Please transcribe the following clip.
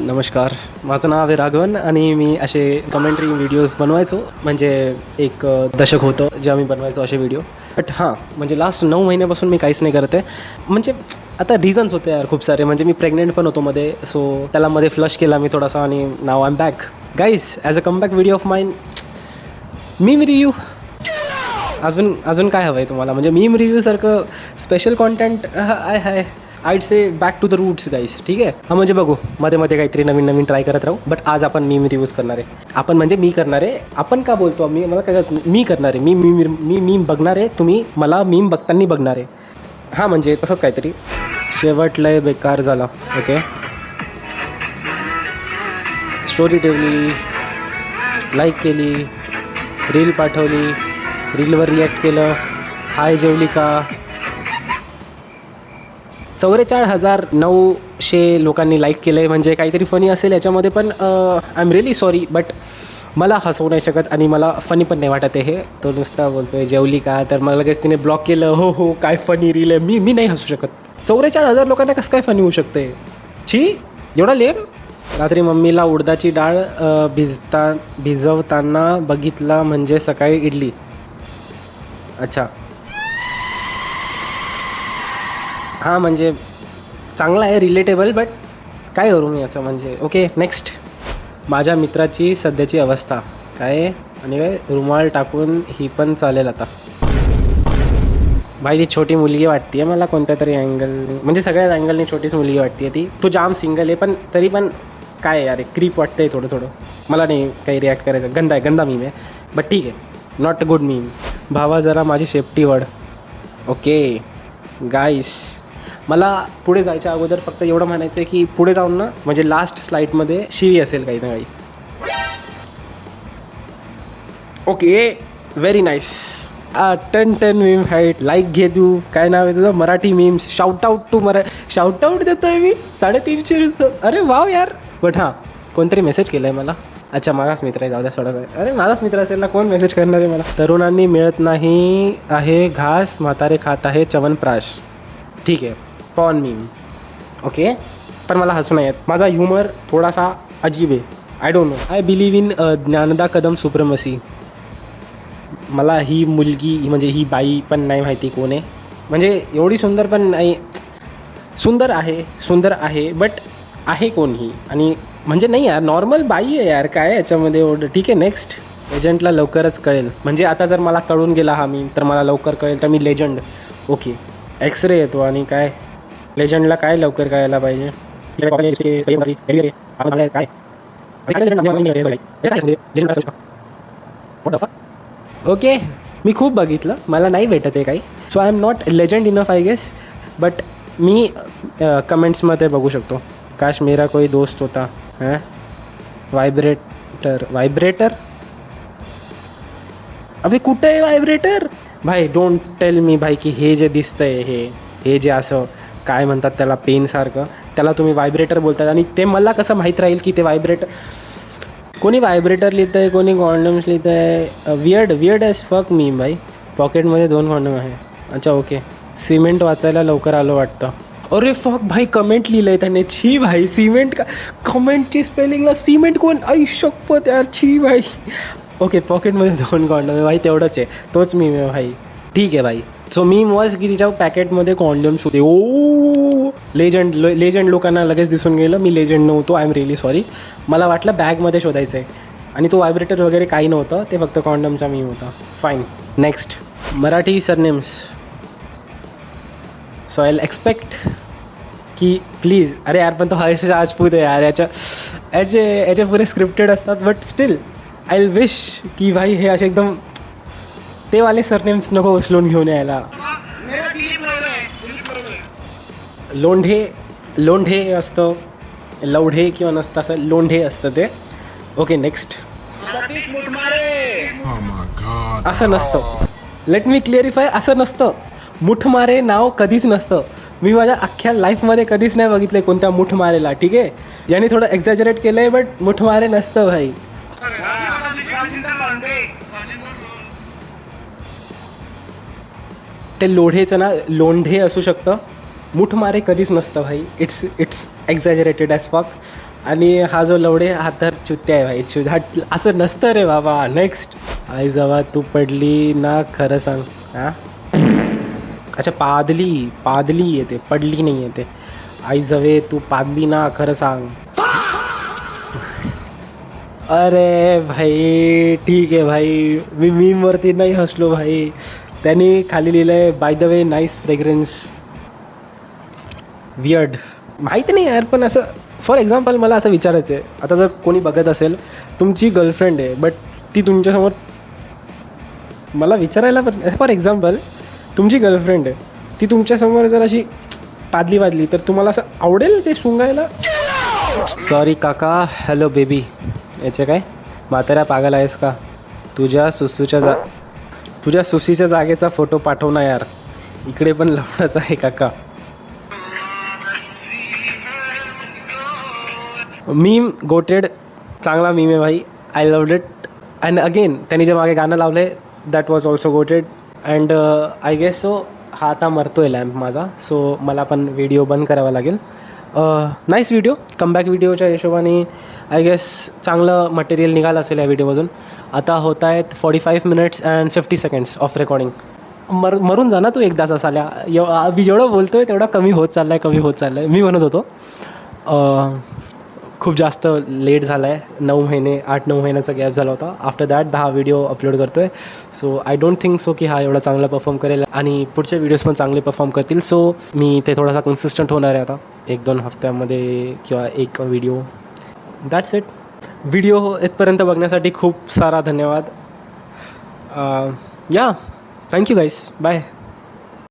नमस्कार, माझं नाव आहे राघवन आणि मी असे कमेंट्री व्हिडिओज बनवायचो. म्हणजे एक दशक होतं जेव्हा मी बनवायचो असे व्हिडिओ. बट हां, म्हणजे लास्ट 9 महिन्यापासून मी काहीच नाही करत आहे. म्हणजे आता रिझन्स होते यार खूप सारे. म्हणजे मी प्रेग्नेंट पण होतो मध्ये, सो त्याला मध्ये फ्लश केला मी थोडासा आणि नाव I am back guys as a comeback video of mine. Meme review अजून काय हवं आहे तुम्हाला? म्हणजे मीम रिव्ह्यूसारखं special content hi I'd say back to the roots guys. ठीक आहे, हां म्हणजे बघू मध्ये मध्ये काहीतरी नवीन ट्राय करत राहू. बट आज आपण मीम रिव्ह्यूज करणार आहे. आपण म्हणजे मी करणार आहे. आपण का बोलतो मी, मला काय मी करणार आहे. मी मीम बघणार आहे, तुम्ही मला मीम बघताना बघणार आहे. हां म्हणजे तसंच काहीतरी. शेवट लय बेकार झाला. ओके, स्टोरी ठेवली, लाईक केली, रील पाठवली, रीलवर रिॲक्ट केलं, हाय जेवली का. 44,900 लोकांनी लाईक केलं आहे. म्हणजे काहीतरी फनी असेल याच्यामध्ये. पण I am really sorry, but मला हसवू नाही शकत आणि मला फनी पण नाही वाटत आहे हे. तो नुसता बोलतो आहे जेवली का, तर मला लगेच तिने ब्लॉक केलं. हो काय फनी रील आहे. मी नाही हसू शकत. 44,000 लोकांना कसं काय फनी होऊ शकते. छी, एवढा लेम. रात्री मम्मीला उडदाची डाळ भिजवताना बघितला म्हणजे सकाळी इडली. अच्छा हां, म्हणजे चांगला आहे, रिलेटेबल. बट काय करू मी असं म्हणजे. Okay next. माझ्या मित्राची सध्याची अवस्था काय आणि काय रुमाल टाकून ही पण चालेल आता. भाई ती छोटी मुलगी वाटते आहे मला कोणत्या तरी अँगल. म्हणजे सगळ्याच अँगलनी छोटीच मुलगी वाटते ती. तो जाम सिंगल आहे पण तरी पण काय यार क्रीप वाटतं आहे थोडं. मला नाही काही रिॲक्ट करायचं. गंदा मीम आहे. बट ठीक आहे, नॉट गुड मीम. भावा जरा माझी सेफ्टी वड. ओके गाईस, मला पुढे जायच्या अगोदर फक्त एवढं म्हणायचं आहे की पुढे जाऊन ना, म्हणजे लास्ट स्लाईडमध्ये शिवी असेल काही ना काही. Okay very nice. 10 meme height. Like घे तू. काय नाव आहे तुझं? मराठी मीम्स. शाउट आऊट देतो आहे मी. 350. अरे वाव यार. बट हां, कोणतरी मेसेज केलं आहे मला. अच्छा माझाच मित्र आहे, जाऊ द्या सोडा. अरे माझाच मित्र असेल ना, कोण मेसेज करणार आहे मला. तरुणांनी मिळत नाही आहे घास, म्हातारे खात आहे च्यवनप्राश. ठीक आहे, पॉन मीम. ओके, पण मला हसू नाही येत. माझा ह्युमर थोडासा अजीब आहे. I don't know. I believe in Dnyanada Kadam supremacy. मला ही मुलगी म्हणजे ही बाई पण नाही माहिती कोण आहे. म्हणजे एवढी सुंदर पण नाही. सुंदर आहे बट आहे कोण ही. आणि म्हणजे नाही यार, नॉर्मल बाई आहे यार, काय याच्यामध्ये एवढं. ठीक आहे नेक्स्ट. लेजंडला लवकरच कळेल. म्हणजे आता जर मला कळून गेला हा मी, तर मला लवकर कळेल तर मी लेजंड. ओके, एक्सरे येतो आणि काय लेजंडला काय लवकर कळायला पाहिजे. ओके, मी खूप बघितलं, मला नाही भेटत आहे काही. So I am not legend enough I guess. But मी कमेंट्समध्ये बघू शकतो. काश मेरा कोई दोस्त होता. हां, व्हायब्रेटर. अबे कुठं आहे व्हायब्रेटर? भाई डोंट टेल मी भाई की हे जे दिसतंय हे जे असं काय म्हणतात त्याला, पेनसारखं, त्याला तुम्ही व्हायब्रेटर बोलतात. आणि ते मला कसं माहीत राहील की ते व्हायब्रेटर. कोणी व्हायब्रेटर लिहितं आहे, कोणी कॉन्डम्स लिहितं आहे. वियर्ड ॲज फक मी भाई. पॉकेटमध्ये 2 कॉन्डम आहे. अच्छा ओके. सिमेंट वाचायला लवकर आलो वाटतं. अरे फक भाई, कमेंट लिहिलं आहे त्याने. छी भाई, सिमेंट का कमेंटची स्पेलिंगला सिमेंट कोण? आई शपथ यार, छी भाई. ओके, पॉकेटमध्ये 2 कॉन्डम आहे भाई, तेवढंच आहे. तोच मीम आहे भाई. ठीक आहे भाई. सो मीम वॉज की तिच्या पॅकेटमध्ये कॉन्डम्स होते. ओ लेजंड लोकांना लगेच दिसून गेलं. मी लेजंड नव्हतो. I am really sorry. मला वाटलं बॅगमध्ये शोधायचं आहे आणि तो व्हायब्रेटर वगैरे काही नव्हतं, ते फक्त कॉन्डमचा मीम होता. Fine next. Marathi surnames. So I expect की प्लीज. अरे यार पण तो हर्ष राजपूत आहे यार. याचे पुरे स्क्रिप्टेड असतात. बट स्टील आय विश की भाई हे असे एकदम ते वाले सरनेम्स नको उचलून घेऊन यायला. लोंढे असतं, लवढे किंवा नसतं, असं लोंढे असतं ते. Okay next. असं नसतं. लेट मी क्लिअरिफाय, असं नसतं. मुठमारे नाव कधीच नसतं. मी माझ्या अख्ख्या लाईफमध्ये कधीच नाही बघितलं आहे कोणत्या मुठमारेला. ठीक आहे, याने थोडं एक्झॅजरेट केलं आहे, बट मुठमारे नसतं भाई. ते लोढेचं ना लोंढे असू शकतं. मुठमारे कधीच नसतं भाई. इट्स एक्झॅजरेटेड ॲज फक. आणि हा जो लवडे हा तर चुत्या आहे भाई, असं नसतं रे बाबा. नेक्स्ट. आई जेव्हा तू पडली ना खरं सांग. हां अच्छा, पादली येते, पडली नाही येते. आई जवे तू पादली ना खरं सांग. अरे भाई ठीक आहे भाई, मी मीमवरती नाही हसलो भाई. त्यांनी खाली लिहिलं आहे by the way nice fragrance. Weird माहिती नाही यार, पण असं फॉर एक्झाम्पल मला असं विचारायचं आहे, आता जर कोणी बघत असेल, तुमची गर्लफ्रेंड आहे बट ती तुमच्यासमोर, मला विचारायला पण फॉर एक्झाम्पल तुमची गर्लफ्रेंड आहे, ती तुमच्यासमोर जर अशी पादली वाजली तर तुम्हाला असं आवडेल ते सुंगायला? सॉरी काका. Hello baby. याचे काय म्हाताऱ्या पागल आहेस का? तुझ्या सुसीच्या जागेचा फोटो पाठव ना यार, इकडे पण लावण्याचा आहे काका. मीम गोटेड, चांगला मीम आहे भाई. I loved it. And again त्यांनी जे मागे गाणं लावलं आहे that was also goated. And I guess so हा आता मरतो आहे लॅम्प माझा, सो मला पण व्हिडिओ बंद करावा लागेल. नाईस व्हिडिओ, कमबॅक व्हिडिओच्या हिशोबाने आय गेस चांगलं मटेरियल निघालं असेल या व्हिडिओमधून. आता होत आहेत 45 minutes and 50 seconds of recording. मरून जा ना तू एकदाच असाल्या. मी जेवढं बोलतो आहे तेवढा कमी होत चालला आहे. मी म्हणत होतो खूप जास्त लेट झाला आहे. 8-9 महिन्याचा गॅप झाला होता. आफ्टर दॅट 10 व्हिडिओ अपलोड करतो आहे. So I don't think so की हा एवढा चांगला परफॉर्म करेल आणि पुढचे व्हिडिओज पण चांगले परफॉर्म करतील. सो मी ते थोडासा कन्सिस्टंट होणार आहे आता 1-2 हफ्त्यामध्ये किंवा एक व्हिडिओ. That's it. व्हिडिओ इथपर्यंत बघण्यासाठी खूप सारा धन्यवाद. या थँक्यू गाईस. बाय.